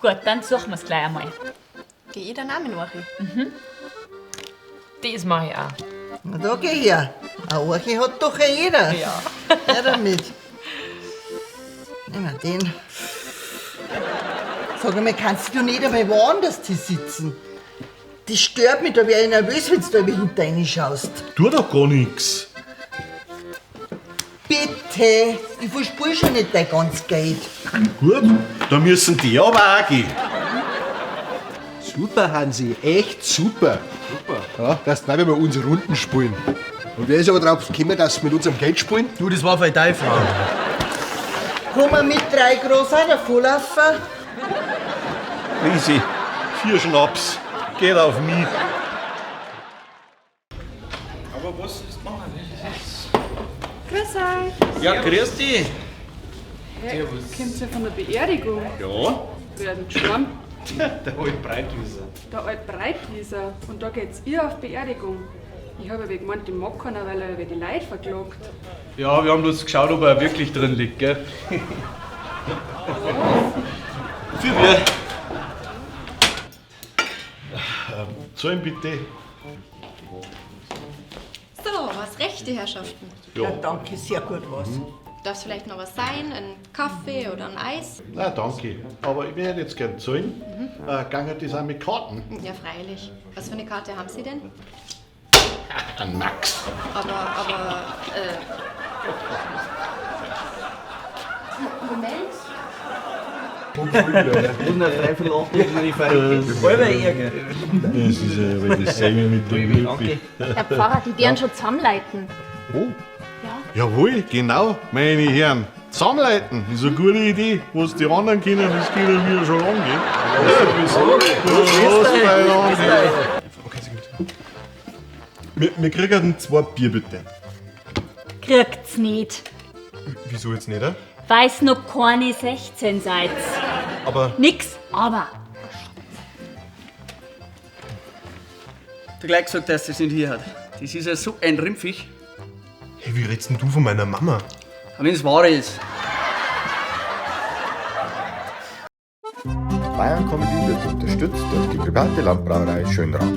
Gut, dann suchen wir es gleich einmal. Geh ich den Namen nach. Das mache ich auch. Na da geh her. Eine Orche hat doch jeder. Ja. Her damit. Nehmen wir den. Sag einmal, kannst du nicht einmal woanders sitzen? Das stört mich, da wär ich nervös, wenn du da hinter reinschaust. Tu doch gar nix. Bitte, ich verspür schon nicht dein ganzes Geld. Gut, da müssen die aber auch gehen. Super, Hansi, echt super. Super. Ja, dass wir mal unsere Runden spielen. Und wer ist aber drauf gekommen, dass wir mit unserem Geld spielen? Du, das war für deine Frau. Komm mal mit 3 Groß auch davon laufen. Easy, 4 Schnaps. Geht auf mich. Aber was ist machen? Grüß euch. Ja, grüß dich. Kommt ihr von der Beerdigung? Ja, Wer hat denn gestorben? der alte Breitwieser. Der alte Breitwieser. Und da geht's ihr auf Beerdigung. Ich habe ja gemeint, die mag keiner, weil er über die Leute verklagt. Ja, wir haben bloß geschaut, ob er wirklich drin liegt, gell? Für wir. Zahlen bitte. So, was rechte Herrschaften? Ja, danke, sehr gut was. Darf es vielleicht noch was sein? Ein Kaffee oder ein Eis? Na, danke. Aber ich würde jetzt gern zahlen. Gange das auch mit Karten? Ja, freilich. Was für eine Karte haben Sie denn? Ein Max. Moment. Das ist aber dasselbe mit dem Wilpi. Herr Pfarrer, die werden schon zusammenleiten. Oh. Jawohl, genau, meine Herren. Zusammenleiten ist eine gute Idee. Was die anderen können, das können wir schon lange. Wir kriegen 2 Bier, bitte. Kriegt's nicht. Wieso jetzt nicht? Weiß noch keine 16 seid. Aber Nix, aber. Du gleich gesagt, dass das nicht hier hat. Das ist ja so ein Rimpfig. hey, wie redest denn du von meiner Mama? Aber wenn es wahr ist. Bayern Comedy wird unterstützt durch die private Landbrauerei Schönrad.